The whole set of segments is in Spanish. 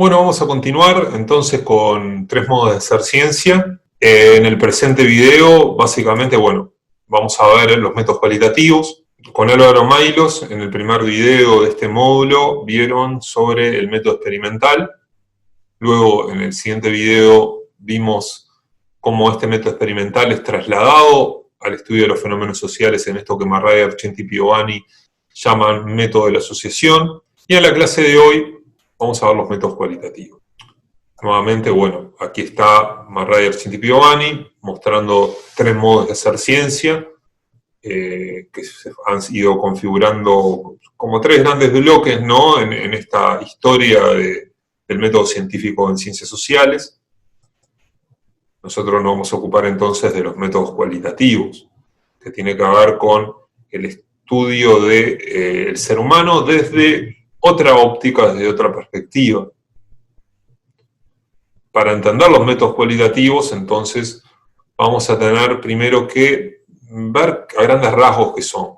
Bueno, vamos a continuar entonces con 3 modos de hacer ciencia. En el presente video, básicamente, vamos a ver los métodos cualitativos. Con Álvaro Maylos, en el primer video de este módulo, vieron sobre el método experimental. Luego, en el siguiente video, vimos cómo este método experimental es trasladado al estudio de los fenómenos sociales en esto que Marray, Argenti y Piovani llaman método de la asociación. Y en la clase de hoy vamos a ver los métodos cualitativos. Nuevamente, aquí está Marray, Argenti y Piovani mostrando 3 modos de hacer ciencia que se han ido configurando como 3 grandes bloques, ¿no? en esta historia del método científico en ciencias sociales. Nosotros nos vamos a ocupar entonces de los métodos cualitativos, que tiene que ver con el estudio del ser humano desde otra óptica, desde otra perspectiva. Para entender los métodos cualitativos, entonces, vamos a tener primero que ver a grandes rasgos qué son.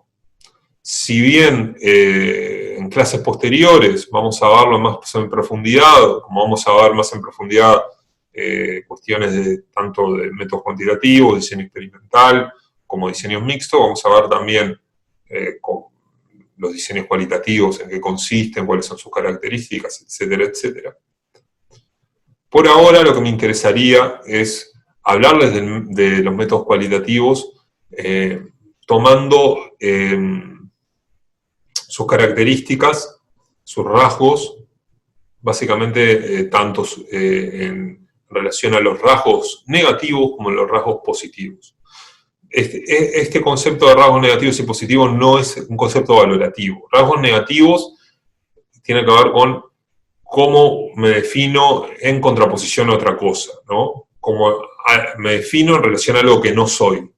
Si bien en clases posteriores vamos a verlo más en profundidad, como vamos a ver más en profundidad cuestiones tanto de métodos cuantitativos, diseño experimental, como diseños mixtos, vamos a ver también los diseños cualitativos, en qué consisten, cuáles son sus características, etcétera, etcétera. Por ahora lo que me interesaría es hablarles de los métodos cualitativos tomando sus características, sus rasgos, básicamente tanto en relación a los rasgos negativos como en los rasgos positivos. Este concepto de rasgos negativos y positivos no es un concepto valorativo. Rasgos negativos tienen que ver con cómo me defino en contraposición a otra cosa, ¿no? Cómo me defino en relación a algo que no soy.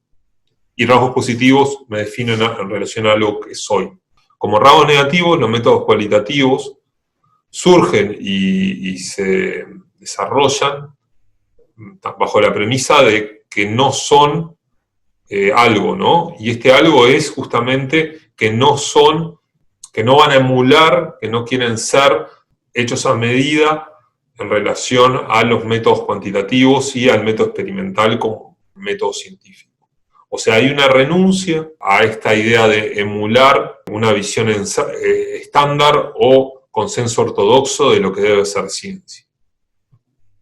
Y rasgos positivos me defino en relación a algo que soy. Como rasgos negativos, los métodos cualitativos surgen y se desarrollan bajo la premisa de que no son algo, ¿no? Y este algo es justamente que no son, que no van a emular, que no quieren ser hechos a medida en relación a los métodos cuantitativos y al método experimental como método científico. O sea, hay una renuncia a esta idea de emular una visión estándar o consenso ortodoxo de lo que debe ser ciencia.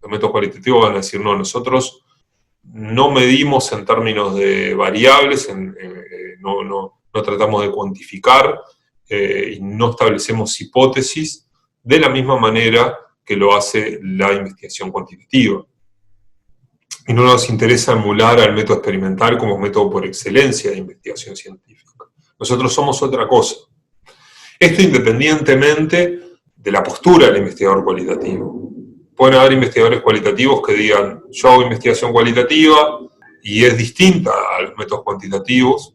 Los métodos cualitativos van a decir, no, nosotros no medimos en términos de variables, no tratamos de cuantificar y no establecemos hipótesis de la misma manera que lo hace la investigación cuantitativa. Y no nos interesa emular al método experimental como método por excelencia de investigación científica. Nosotros somos otra cosa. Esto independientemente de la postura del investigador cualitativo. Pueden haber investigadores cualitativos que digan, yo hago investigación cualitativa y es distinta a los métodos cuantitativos,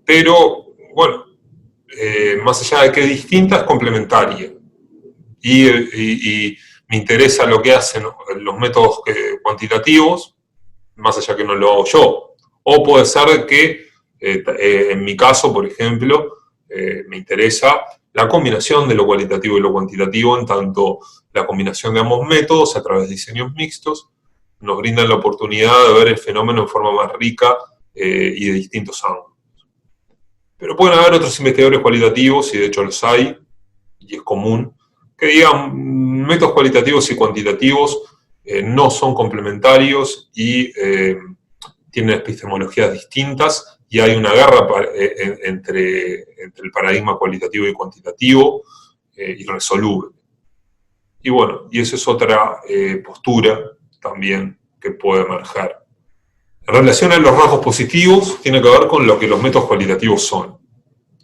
pero, más allá de que es distinta, es complementaria. Y me interesa lo que hacen los métodos cuantitativos, más allá que no lo hago yo. O puede ser que, en mi caso, por ejemplo, me interesa la combinación de lo cualitativo y lo cuantitativo, en tanto la combinación de ambos métodos a través de diseños mixtos nos brindan la oportunidad de ver el fenómeno en forma más rica y de distintos ángulos. Pero pueden haber otros investigadores cualitativos, y de hecho los hay, y es común, que digan métodos cualitativos y cuantitativos no son complementarios y tienen epistemologías distintas, y hay una guerra entre el paradigma cualitativo y cuantitativo irresoluble. Y esa es otra postura también que puede emerger. En relación a los rasgos positivos, tiene que ver con lo que los métodos cualitativos son.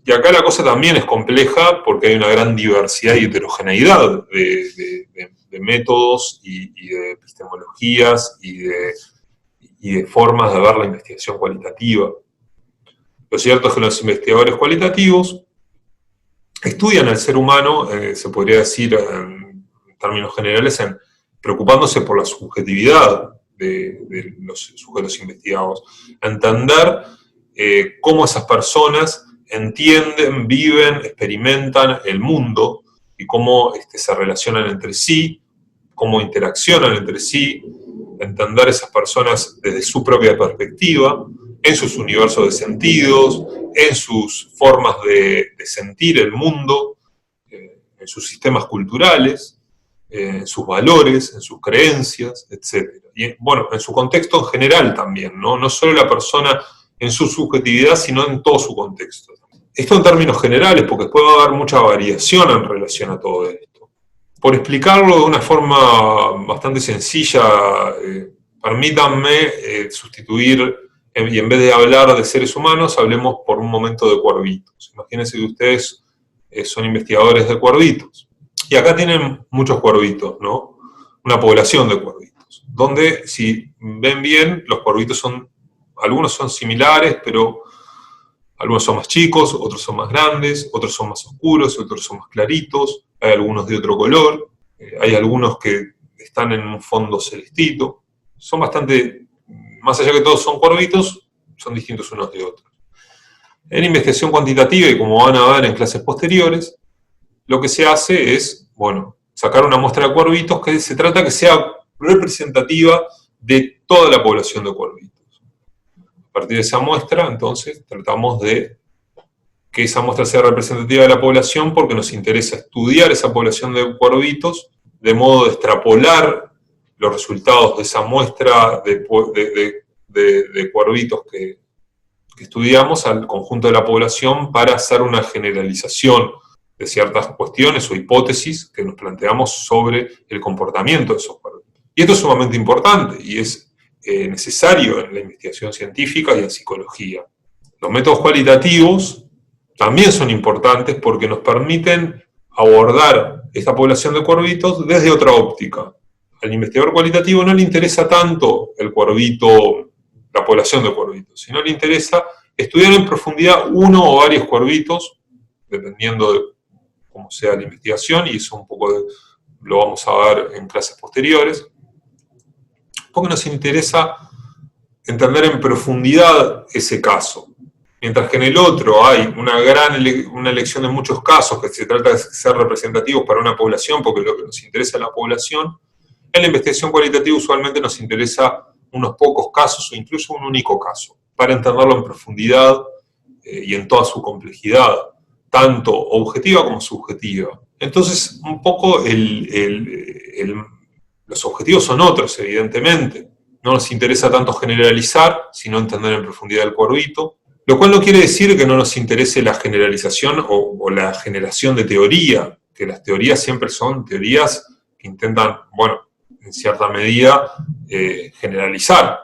Y acá la cosa también es compleja porque hay una gran diversidad y heterogeneidad de métodos y de epistemologías y de formas de ver la investigación cualitativa. Lo cierto es que los investigadores cualitativos estudian al ser humano, se podría decir en términos generales, preocupándose por la subjetividad de los sujetos investigados, entender cómo esas personas entienden, viven, experimentan el mundo y y cómo se relacionan entre sí, cómo interaccionan entre sí, entender esas personas desde su propia perspectiva, en sus universos de sentidos, en sus formas de sentir el mundo, en sus sistemas culturales, en sus valores, en sus creencias, etc. Y bueno, en su contexto en general también, ¿no? No solo la persona en su subjetividad, sino en todo su contexto. Esto en términos generales, porque puede haber mucha variación en relación a todo esto. Por explicarlo de una forma bastante sencilla, permítanme sustituir, y en vez de hablar de seres humanos, hablemos por un momento de cuervitos. Imagínense que ustedes son investigadores de cuervitos. Y acá tienen muchos cuervitos, ¿no? Una población de cuervitos. Donde, si ven bien, los cuervitos son, algunos son similares, pero algunos son más chicos, otros son más grandes, otros son más oscuros, otros son más claritos, hay algunos de otro color, hay algunos que están en un fondo celestito. Son bastante, más allá que todos son cuervitos, son distintos unos de otros. En investigación cuantitativa, y como van a ver en clases posteriores, lo que se hace es, bueno, sacar una muestra de cuervitos que se trata que sea representativa de toda la población de cuervitos. A partir de esa muestra, entonces, tratamos de que esa muestra sea representativa de la población porque nos interesa estudiar esa población de cuervitos de modo de extrapolar los resultados de esa muestra de cuervitos que estudiamos al conjunto de la población para hacer una generalización de ciertas cuestiones o hipótesis que nos planteamos sobre el comportamiento de esos cuervitos. Y esto es sumamente importante y es necesario en la investigación científica y en psicología. Los métodos cualitativos también son importantes porque nos permiten abordar esta población de cuervitos desde otra óptica. Al investigador cualitativo no le interesa tanto el cuervito, la población de cuervitos, sino le interesa estudiar en profundidad uno o varios cuervitos, dependiendo de cómo sea la investigación, y eso un poco lo vamos a ver en clases posteriores, porque nos interesa entender en profundidad ese caso. Mientras que en el otro hay una elección de muchos casos que se trata de ser representativos para una población, porque lo que nos interesa es la población, en la investigación cualitativa usualmente nos interesa unos pocos casos o incluso un único caso, para entenderlo en profundidad y en toda su complejidad, tanto objetiva como subjetiva. Entonces, un poco los objetivos son otros, evidentemente. No nos interesa tanto generalizar, sino entender en profundidad el cuervito, lo cual no quiere decir que no nos interese la generalización o la generación de teoría, que las teorías siempre son teorías que intentan, bueno, en cierta medida, generalizar,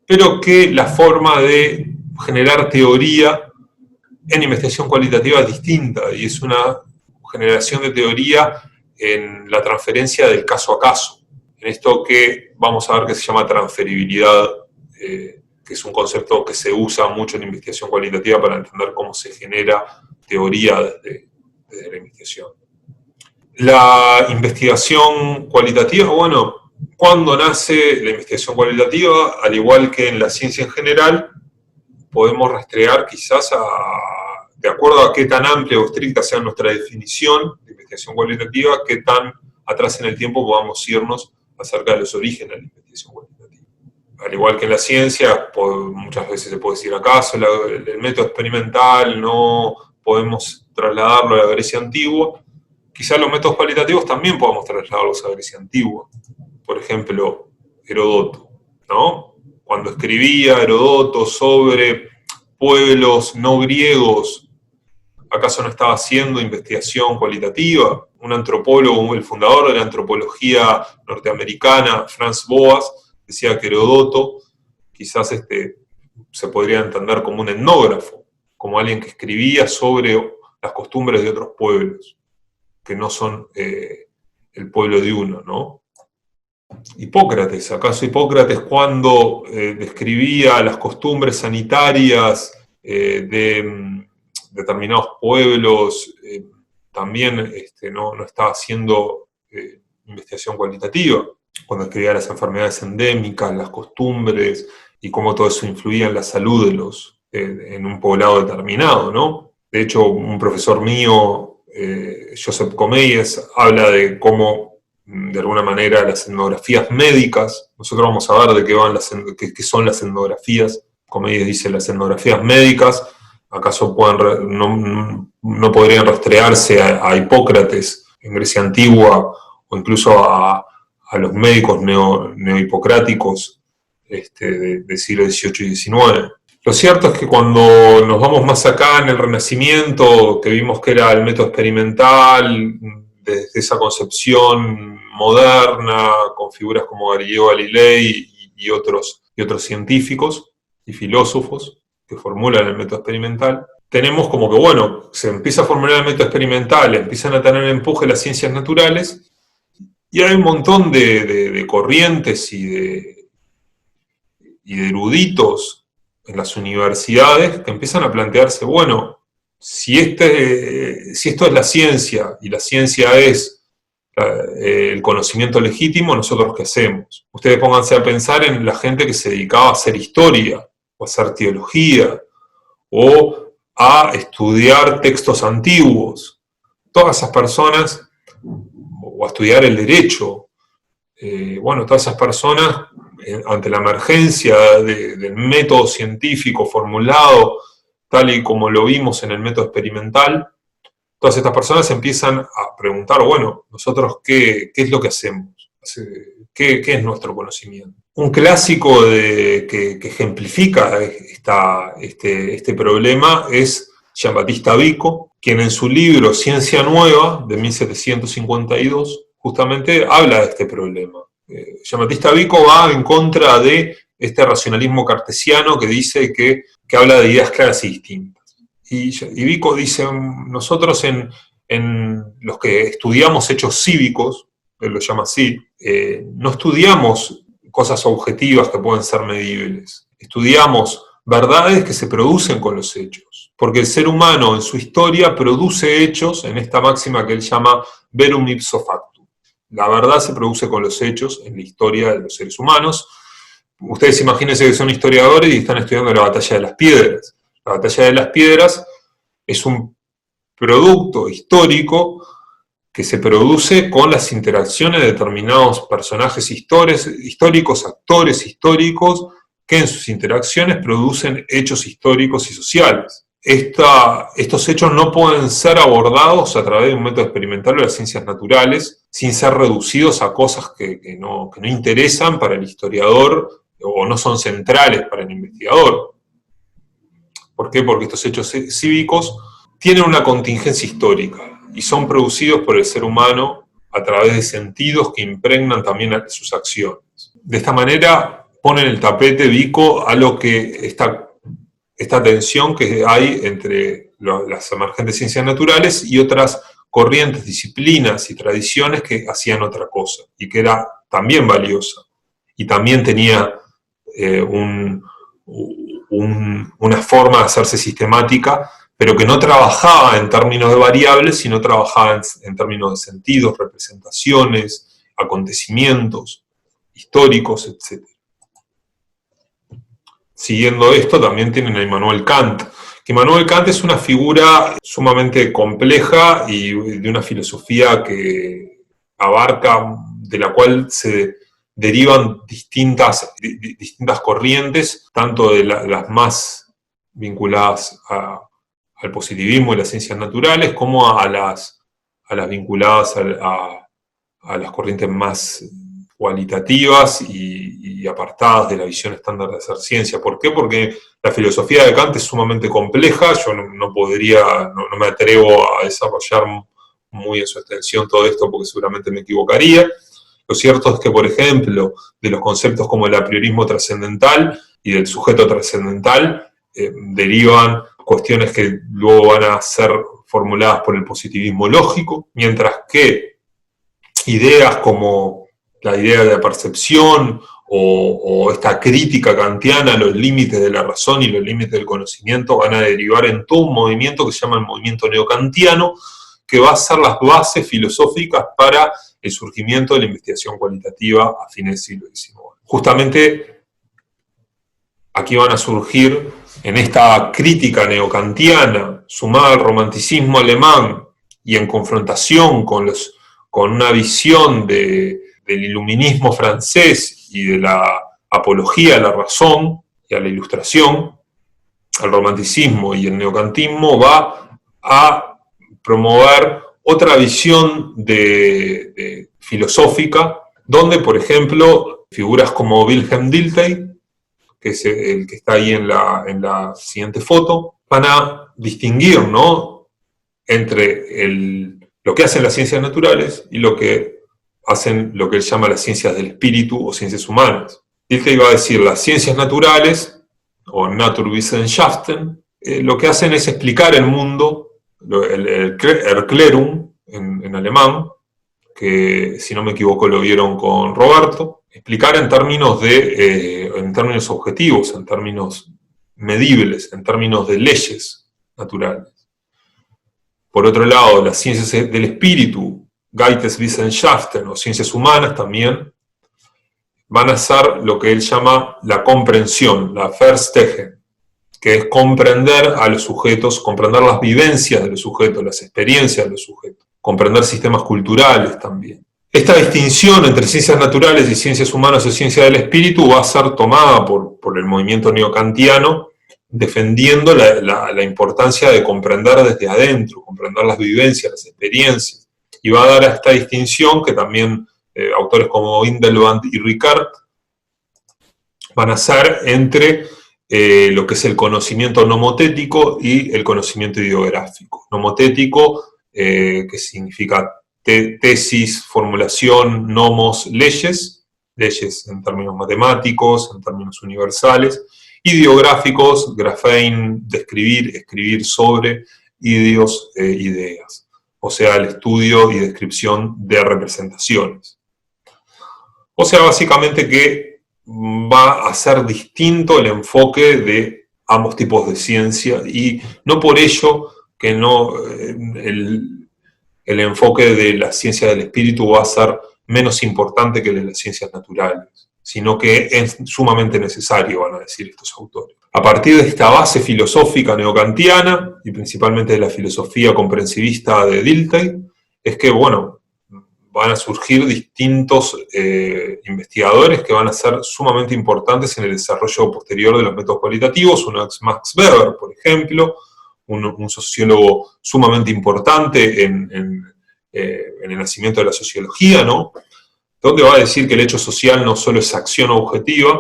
pero que la forma de generar teoría en investigación cualitativa es distinta, y es una generación de teoría en la transferencia del caso a caso, en esto que vamos a ver que se llama transferibilidad, que es un concepto que se usa mucho en investigación cualitativa para entender cómo se genera teoría desde la investigación. La investigación cualitativa, bueno, ¿cuándo nace la investigación cualitativa? Al igual que en la ciencia en general, podemos rastrear quizás de acuerdo a qué tan amplia o estricta sea nuestra definición de investigación cualitativa, qué tan atrás en el tiempo podamos irnos acerca de los orígenes de la investigación cualitativa. Al igual que en la ciencia, muchas veces se puede decir acaso el método experimental no podemos trasladarlo a la Grecia antigua. Quizás los métodos cualitativos también podamos trasladarlos a Grecia antigua. Por ejemplo, Heródoto, ¿no? Cuando escribía Heródoto sobre pueblos no griegos, ¿acaso no estaba haciendo investigación cualitativa? Un antropólogo, el fundador de la antropología norteamericana, Franz Boas, decía que Heródoto quizás se podría entender como un etnógrafo, como alguien que escribía sobre las costumbres de otros pueblos, que no son el pueblo de uno, ¿no? Hipócrates, ¿acaso Hipócrates cuando describía las costumbres sanitarias de determinados pueblos también no estaba haciendo investigación cualitativa? Cuando escribía las enfermedades endémicas, las costumbres y cómo todo eso influía en la salud en un poblado determinado, ¿no? De hecho, un profesor mío Joseph Comeyes habla de cómo, de alguna manera, las etnografías médicas, nosotros vamos a ver de qué son las etnografías. Comeyes dice las etnografías médicas, ¿acaso no podrían rastrearse a Hipócrates en Grecia antigua o incluso a los médicos neohipocráticos del siglo XVIII y XIX? Lo cierto es que cuando nos vamos más acá en el Renacimiento, que vimos que era el método experimental, desde esa concepción moderna, con figuras como Galileo Galilei y otros científicos y filósofos que formulan el método experimental, tenemos como que, bueno, se empieza a formular el método experimental, empiezan a tener empuje las ciencias naturales, y hay un montón de corrientes y de eruditos en las universidades que empiezan a plantearse, bueno, si esto es la ciencia, y la ciencia es el conocimiento legítimo, ¿nosotros qué hacemos? Ustedes pónganse a pensar en la gente que se dedicaba a hacer historia, o a hacer teología, o a estudiar textos antiguos. Todas esas personas, o a estudiar el derecho, bueno, todas esas personas, ante la emergencia del método científico formulado, tal y como lo vimos en el método experimental, todas estas personas empiezan a preguntar, bueno, nosotros qué es lo que hacemos, qué es nuestro conocimiento. Un clásico que ejemplifica este problema es Giambattista Vico, quien en su libro Ciencia Nueva, de 1752, justamente habla de este problema. Giambattista Vico va en contra de este racionalismo cartesiano que dice que habla de ideas claras y distintas. Y Vico dice, nosotros en los que estudiamos hechos cívicos, él lo llama así, no estudiamos cosas objetivas que pueden ser medibles, estudiamos verdades que se producen con los hechos, porque el ser humano en su historia produce hechos en esta máxima que él llama verum ipso facto. La verdad se produce con los hechos en la historia de los seres humanos. Ustedes imagínense que son historiadores y están estudiando la batalla de las piedras. La batalla de las piedras es un producto histórico que se produce con las interacciones de determinados personajes históricos, actores históricos, que en sus interacciones producen hechos históricos y sociales. Estos hechos no pueden ser abordados a través de un método experimental de las ciencias naturales, sin ser reducidos a cosas que no interesan para el historiador o no son centrales para el investigador. ¿Por qué? Porque estos hechos cívicos tienen una contingencia histórica y son producidos por el ser humano a través de sentidos que impregnan también sus acciones. De esta manera pone en el tapete Vico a lo que esta tensión que hay entre las emergentes ciencias naturales y otras corrientes, disciplinas y tradiciones que hacían otra cosa y que era también valiosa y también tenía una forma de hacerse sistemática, pero que no trabajaba en términos de variables, sino trabajaba en términos de sentidos, representaciones, acontecimientos históricos, etc. Siguiendo esto, también tienen a Immanuel Kant, que Immanuel Kant es una figura sumamente compleja y de una filosofía que abarca, de la cual se derivan distintas corrientes, tanto de las más vinculadas al positivismo y las ciencias naturales, como a las vinculadas a las corrientes más cualitativas y apartadas de la visión estándar de hacer ciencia. ¿Por qué? Porque la filosofía de Kant es sumamente compleja, yo no me atrevo a desarrollar muy en su extensión todo esto porque seguramente me equivocaría. Lo cierto es que, por ejemplo, de los conceptos como el apriorismo trascendental y del sujeto trascendental, derivan cuestiones que luego van a ser formuladas por el positivismo lógico, mientras que ideas como la idea de la percepción o esta crítica kantiana a los límites de la razón y los límites del conocimiento van a derivar en todo un movimiento que se llama el movimiento neokantiano, que va a ser las bases filosóficas para el surgimiento de la investigación cualitativa a fines del siglo XIX. Justamente aquí van a surgir, en esta crítica neokantiana, sumada al romanticismo alemán y en confrontación con una visión del iluminismo francés y de la apología a la razón y a la ilustración, el romanticismo y el neocantismo, va a promover otra visión filosófica, donde, por ejemplo, figuras como Wilhelm Dilthey, que es el que está ahí en la siguiente foto, van a distinguir, ¿no?, entre lo que hacen las ciencias naturales y lo que hacen lo que él llama las ciencias del espíritu o ciencias humanas. Dilthey va a decir las ciencias naturales, o Naturwissenschaften, lo que hacen es explicar el mundo, el Erklärung en alemán, que si no me equivoco lo vieron con Roberto, explicar en términos objetivos, en términos medibles, en términos de leyes naturales. Por otro lado, las ciencias del espíritu, Geisteswissenschaften, o ciencias humanas también, van a ser lo que él llama la comprensión, la Verstehen, que es comprender a los sujetos, comprender las vivencias de los sujetos, las experiencias de los sujetos, comprender sistemas culturales también. Esta distinción entre ciencias naturales y ciencias humanas o ciencia del espíritu va a ser tomada por el movimiento neocantiano, defendiendo la importancia de comprender desde adentro, comprender las vivencias, las experiencias, y va a dar a esta distinción que también autores como Indelband y Ricard van a hacer entre lo que es el conocimiento nomotético y el conocimiento ideográfico. Nomotético, que significa tesis, formulación, nomos, leyes en términos matemáticos, en términos universales, ideográficos, graphein, describir, escribir sobre, ideos, ideas, o sea, el estudio y descripción de representaciones. O sea, básicamente que va a ser distinto el enfoque de ambos tipos de ciencia, y no por ello que no el enfoque de la ciencia del espíritu va a ser menos importante que el de las ciencias naturales, sino que es sumamente necesario, van a decir estos autores. A partir de esta base filosófica neocantiana, y principalmente de la filosofía comprensivista de Dilthey, es que, bueno, van a surgir distintos investigadores que van a ser sumamente importantes en el desarrollo posterior de los métodos cualitativos. Uno es Max Weber, por ejemplo, un sociólogo sumamente importante en el nacimiento de la sociología, ¿no?, donde va a decir que el hecho social no solo es acción objetiva,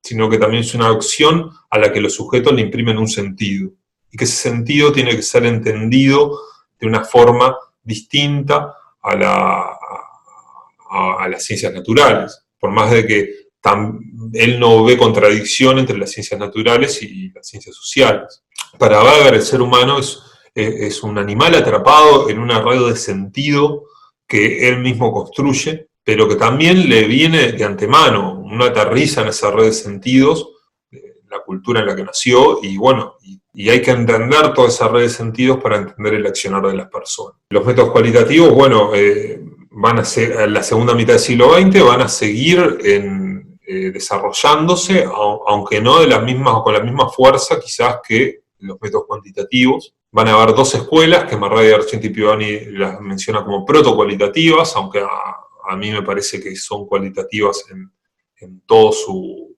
sino que también es una acción a la que los sujetos le imprimen un sentido, y que ese sentido tiene que ser entendido de una forma distinta a las ciencias naturales, por más de que él no ve contradicción entre las ciencias naturales y las ciencias sociales. Para Weber, el ser humano es un animal atrapado en una red de sentido que él mismo construye, pero que también le viene de antemano, uno aterriza en esa red de sentidos, la cultura en la que nació, y bueno, y hay que entender toda esa red de sentidos para entender el accionar de las personas. Los métodos cualitativos, bueno, van a ser, en la segunda mitad del siglo XX, van a seguir desarrollándose, aunque no con la misma fuerza quizás que los métodos cuantitativos. Van a haber dos escuelas que Marradi y Argenti y Piovani las menciona como protocualitativas, aunque a mí me parece que son cualitativas en todo su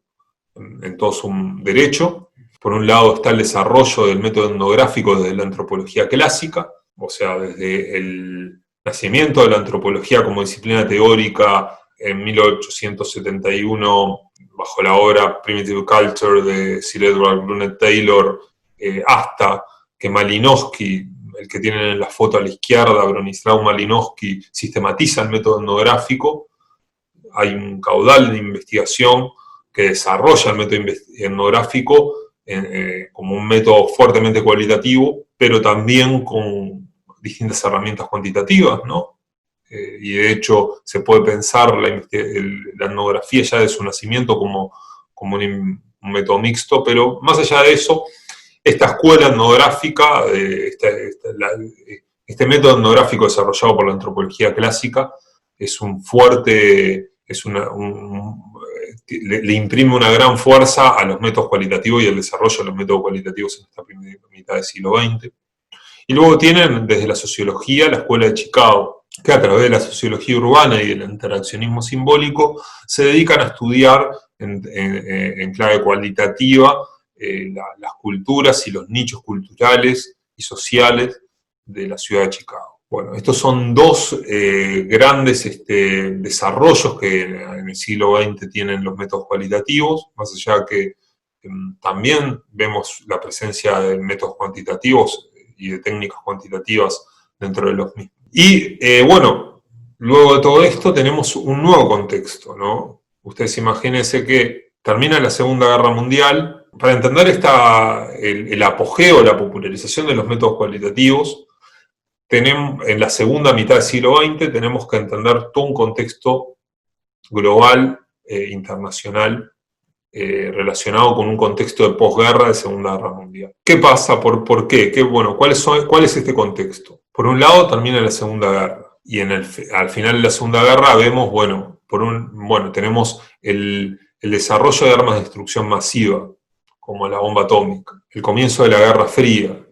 derecho. Por un lado está el desarrollo del método etnográfico desde la antropología clásica, o sea, desde el nacimiento de la antropología como disciplina teórica en 1871, bajo la obra Primitive Culture de Sir Edward Brunet Taylor, hasta que Malinowski, el que tienen en la foto a la izquierda, Bronislaw Malinowski, sistematiza el método etnográfico. Hay un caudal de investigación que desarrolla el método etnográfico como un método fuertemente cualitativo, pero también con distintas herramientas cuantitativas, ¿no? Y de hecho se puede pensar la etnografía ya de su nacimiento como un método mixto, pero más allá de eso, esta escuela etnográfica, este método etnográfico desarrollado por la antropología clásica, le imprime una gran fuerza a los métodos cualitativos y al desarrollo de los métodos cualitativos en esta primera mitad del siglo XX. Y luego tienen desde la sociología la Escuela de Chicago, que a través de la sociología urbana y del interaccionismo simbólico se dedican a estudiar en clave cualitativa las culturas y los nichos culturales y sociales de la ciudad de Chicago. Bueno, estos son dos grandes desarrollos que en el siglo XX tienen los métodos cualitativos, más allá que también vemos la presencia de métodos cuantitativos y de técnicas cuantitativas dentro de los mismos. Y bueno, luego de todo esto tenemos un nuevo contexto, ¿no? Ustedes imagínense que termina la Segunda Guerra Mundial. Para entender el apogeo, la popularización de los métodos cualitativos, en la segunda mitad del siglo XX tenemos que entender todo un contexto global, internacional, relacionado con un contexto de posguerra de Segunda Guerra Mundial. ¿Qué pasa? ¿Por qué? Bueno, ¿cuál es este contexto? Por un lado termina la Segunda Guerra, y al final de la Segunda Guerra vemos, tenemos el desarrollo de armas de destrucción masiva, como la bomba atómica, el comienzo de la Guerra Fría.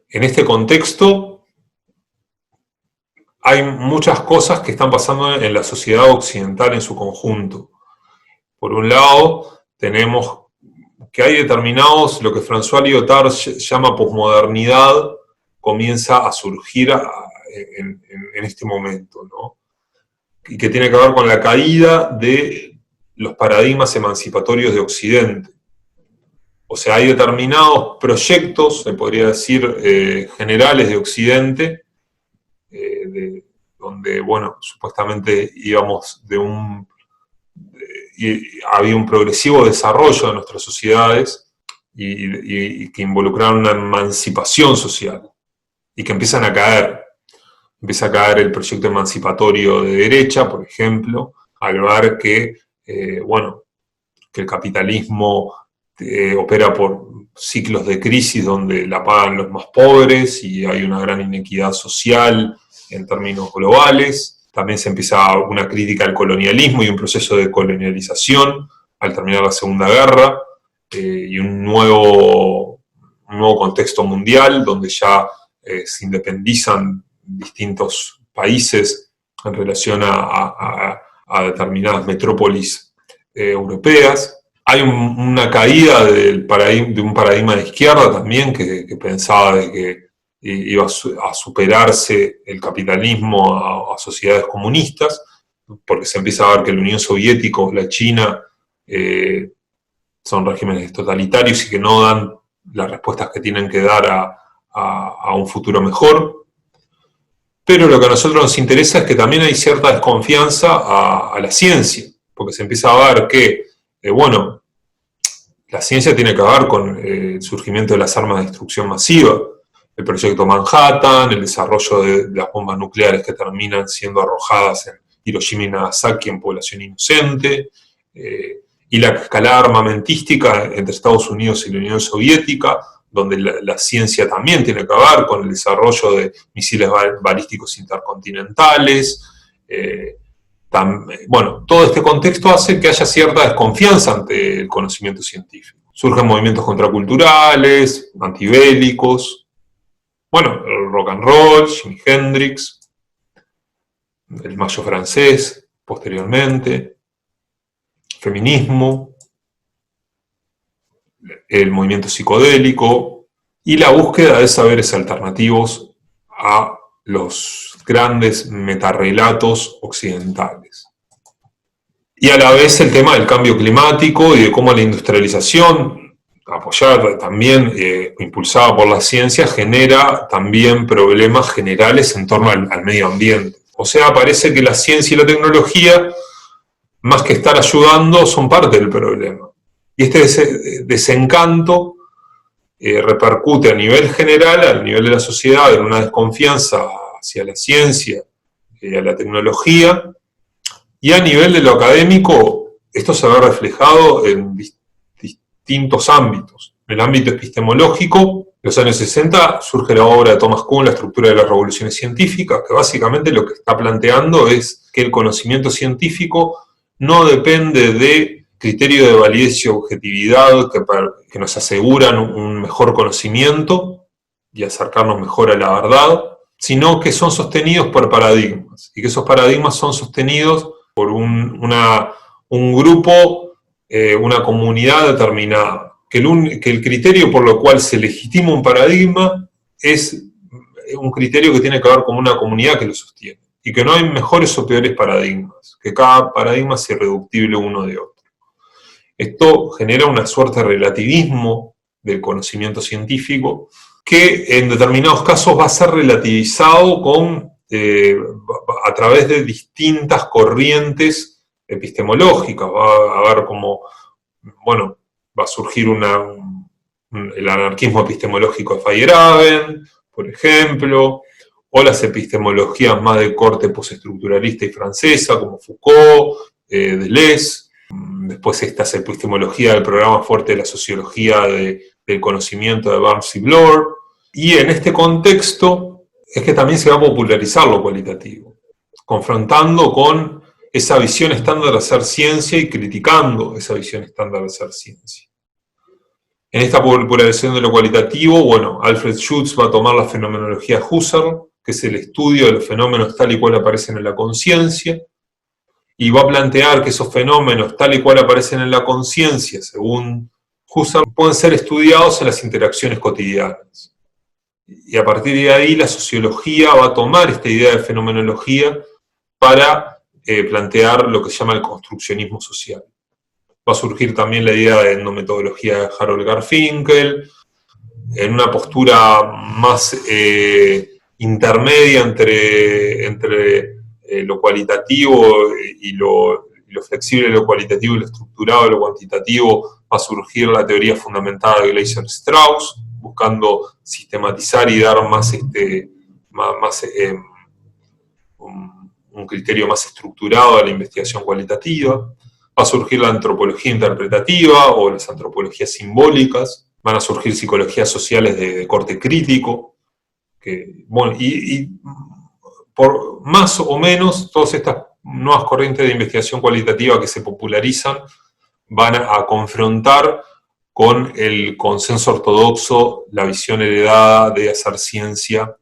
En este contexto hay muchas cosas que están pasando en la sociedad occidental en su conjunto. Por un lado, tenemos que hay determinados, lo que François Lyotard llama posmodernidad, comienza a surgir en este momento, ¿no? Y que tiene que ver con la caída de los paradigmas emancipatorios de Occidente. O sea, hay determinados proyectos, se podría decir, generales de Occidente, donde, bueno, supuestamente íbamos había un progresivo desarrollo de nuestras sociedades y que involucraron una emancipación social y que empiezan a caer. Empieza a caer el proyecto emancipatorio de derecha, por ejemplo, al ver que el capitalismo opera por ciclos de crisis donde la pagan los más pobres y hay una gran inequidad social en términos globales. También se empieza una crítica al colonialismo y un proceso de colonialización al terminar la Segunda Guerra, y un nuevo contexto mundial donde ya se independizan distintos países en relación a determinadas metrópolis europeas. Hay una caída de un paradigma de izquierda también que pensaba de que iba a superarse el capitalismo a sociedades comunistas, porque se empieza a ver que la Unión Soviética o la China son regímenes totalitarios y que no dan las respuestas que tienen que dar a un futuro mejor. Pero lo que a nosotros nos interesa es que también hay cierta desconfianza a la ciencia, porque se empieza a ver que, la ciencia tiene que ver con el surgimiento de las armas de destrucción masiva, el proyecto Manhattan, el desarrollo de las bombas nucleares que terminan siendo arrojadas en Hiroshima y Nagasaki en población inocente, y la escalada armamentística entre Estados Unidos y la Unión Soviética, donde la ciencia también tiene que ver con el desarrollo de misiles balísticos intercontinentales. Todo este contexto hace que haya cierta desconfianza ante el conocimiento científico. Surgen movimientos contraculturales, antibélicos, el rock and roll, Jimi Hendrix, el mayo francés, posteriormente, feminismo, el movimiento psicodélico y la búsqueda de saberes alternativos a los grandes metarrelatos occidentales. Y a la vez el tema del cambio climático y de cómo la industrialización, apoyada también, impulsada por la ciencia, genera también problemas generales en torno al medio ambiente. O sea, parece que la ciencia y la tecnología, más que estar ayudando, son parte del problema. Y este desencanto repercute a nivel general, a nivel de la sociedad, en una desconfianza hacia la ciencia y a la tecnología, y a nivel de lo académico, esto se ve reflejado en distintos ámbitos. En el ámbito epistemológico, en los años 60 surge la obra de Thomas Kuhn, La estructura de las revoluciones científicas, que básicamente lo que está planteando es que el conocimiento científico no depende de criterios de validez y objetividad que nos aseguran un mejor conocimiento, y acercarnos mejor a la verdad, sino que son sostenidos por paradigmas, y que esos paradigmas son sostenidos por un grupo, una comunidad determinada, que el criterio por lo cual se legitima un paradigma es un criterio que tiene que ver con una comunidad que lo sostiene, y que no hay mejores o peores paradigmas, que cada paradigma es irreductible uno de otro. Esto genera una suerte de relativismo del conocimiento científico, que en determinados casos va a ser relativizado a través de distintas corrientes epistemológicas. Va a haber como, bueno, va a surgir el anarquismo epistemológico de Feyerabend, por ejemplo, o las epistemologías más de corte postestructuralista y francesa, como Foucault, Deleuze. Después esta epistemología del programa fuerte de la sociología del conocimiento de Barnes y Bloor. Y en este contexto es que también se va a popularizar lo cualitativo, confrontando con esa visión estándar de hacer ciencia y criticando esa visión estándar de hacer ciencia. En esta popularización de lo cualitativo, bueno, Alfred Schutz va a tomar la fenomenología Husserl, que es el estudio de los fenómenos tal y cual aparecen en la conciencia, y va a plantear que esos fenómenos tal y cual aparecen en la conciencia, según Husserl, pueden ser estudiados en las interacciones cotidianas. Y a partir de ahí la sociología va a tomar esta idea de fenomenología para plantear lo que se llama el construccionismo social. Va a surgir también la idea de endometodología de Harold Garfinkel, en una postura más intermedia entre lo cualitativo y lo flexible, lo cualitativo y lo estructurado, lo cuantitativo. Va a surgir la teoría fundamentada de Gleiser-Strauss, buscando sistematizar y dar un criterio más estructurado a la investigación cualitativa. Va a surgir la antropología interpretativa o las antropologías simbólicas. Van a surgir psicologías sociales de corte crítico. Y por más o menos todas estas nuevas corrientes de investigación cualitativa que se popularizan van a confrontar con el consenso ortodoxo, la visión heredada de hacer ciencia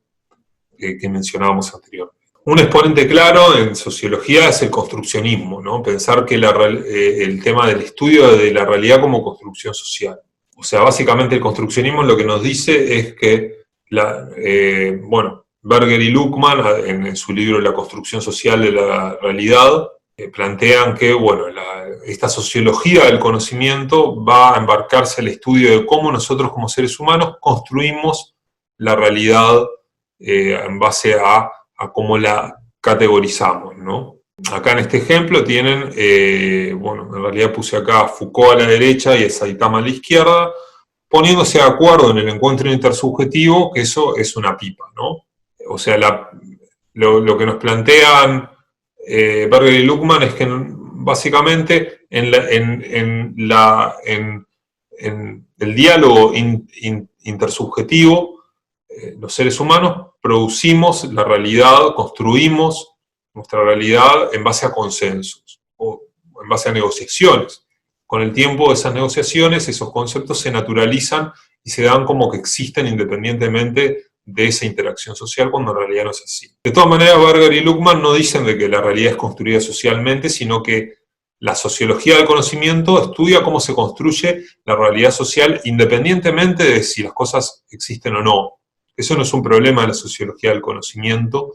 que mencionábamos anteriormente. Un exponente claro en sociología es el construccionismo, ¿no? Pensar que el tema del estudio de la realidad como construcción social. O sea, básicamente el construccionismo lo que nos dice es que, Berger y Luckmann, en su libro La construcción social de la realidad, plantean que, esta sociología del conocimiento va a embarcarse al estudio de cómo nosotros como seres humanos construimos la realidad en base a cómo la categorizamos, ¿no? Acá en este ejemplo tienen, en realidad puse acá a Foucault a la derecha y a Saitama a la izquierda, poniéndose de acuerdo en el encuentro intersubjetivo, que eso es una pipa, ¿no? O sea, lo que nos plantean Berger y Luckmann es que básicamente en el diálogo intersubjetivo, los seres humanos producimos la realidad, construimos nuestra realidad en base a consensos o en base a negociaciones. Con el tiempo de esas negociaciones, esos conceptos se naturalizan y se dan como que existen independientemente de esa interacción social, cuando en realidad no es así. De todas maneras, Berger y Luckmann no dicen de que la realidad es construida socialmente, sino que la sociología del conocimiento estudia cómo se construye la realidad social independientemente de si las cosas existen o no. Eso no es un problema de la sociología del conocimiento,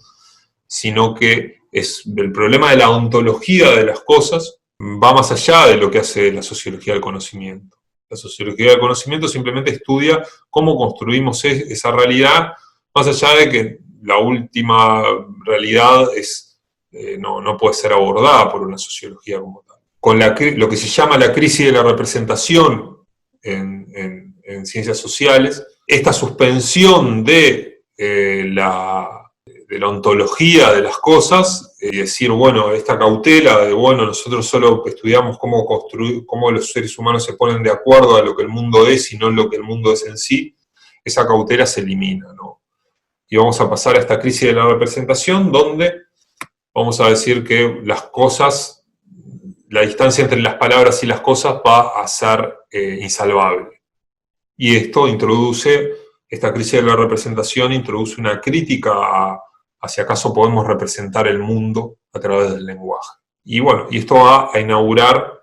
sino que es el problema de la ontología de las cosas, va más allá de lo que hace la sociología del conocimiento. La sociología del conocimiento simplemente estudia cómo construimos esa realidad, más allá de que la última realidad no puede ser abordada por una sociología como tal. Con lo que se llama la crisis de la representación en ciencias sociales, esta suspensión de la ontología de las cosas, y decir, esta cautela de, nosotros solo estudiamos cómo los seres humanos se ponen de acuerdo a lo que el mundo es y no lo que el mundo es en sí, esa cautela se elimina, ¿no? Y vamos a pasar a esta crisis de la representación, donde vamos a decir que las cosas, la distancia entre las palabras y las cosas va a ser insalvable. Y esto introduce esta crisis de la representación introduce una crítica a si acaso podemos representar el mundo a través del lenguaje. Y bueno, y esto va a inaugurar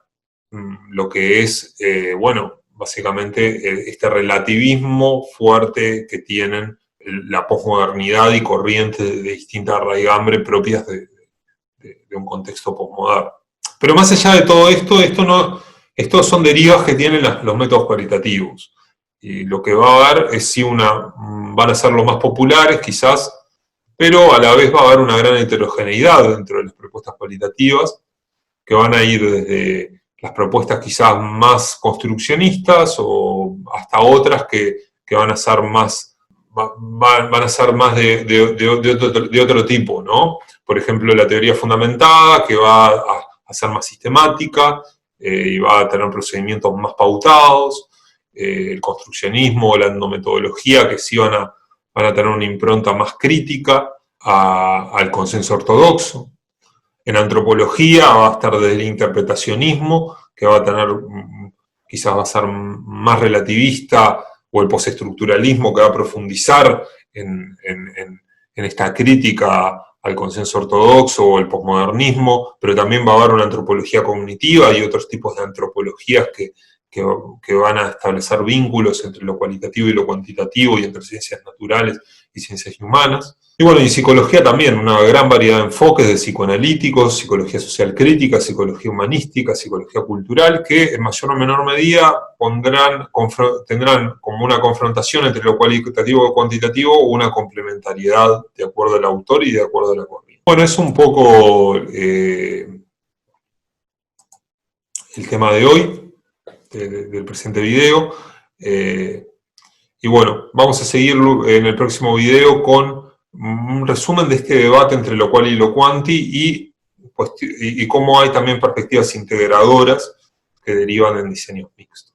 lo que es, bueno, básicamente este relativismo fuerte que tienen la posmodernidad y corrientes de distinta raigambre propias de un contexto posmoderno. Pero más allá de todo esto, estos son derivas que tienen los métodos cualitativos. Y lo que va a haber es si van a ser los más populares, quizás, pero a la vez va a haber una gran heterogeneidad dentro de las propuestas cualitativas, que van a ir desde las propuestas quizás más construccionistas o hasta otras que van a ser más, de otro tipo, ¿no? Por ejemplo, la teoría fundamentada, que va a ser más sistemática y va a tener procedimientos más pautados, el construccionismo o la endometodología, que sí van a tener una impronta más crítica al consenso ortodoxo. En antropología va a estar desde el interpretacionismo, que va a tener, quizás va a ser más relativista, o el postestructuralismo, que va a profundizar en esta crítica al consenso ortodoxo o el posmodernismo, pero también va a haber una antropología cognitiva y otros tipos de antropologías que van a establecer vínculos entre lo cualitativo y lo cuantitativo, y entre ciencias naturales y ciencias humanas. Y bueno, en psicología también, una gran variedad de enfoques de psicoanalíticos, psicología social crítica, psicología humanística, psicología cultural, que en mayor o menor medida tendrán como una confrontación entre lo cualitativo y cuantitativo, o una complementariedad de acuerdo al autor y de acuerdo a la corriente. Bueno, es un poco el tema de hoy, del presente video. Y bueno, vamos a seguir en el próximo video con un resumen de este debate entre lo cual y lo cuanti, y cómo hay también perspectivas integradoras que derivan en diseños mixtos.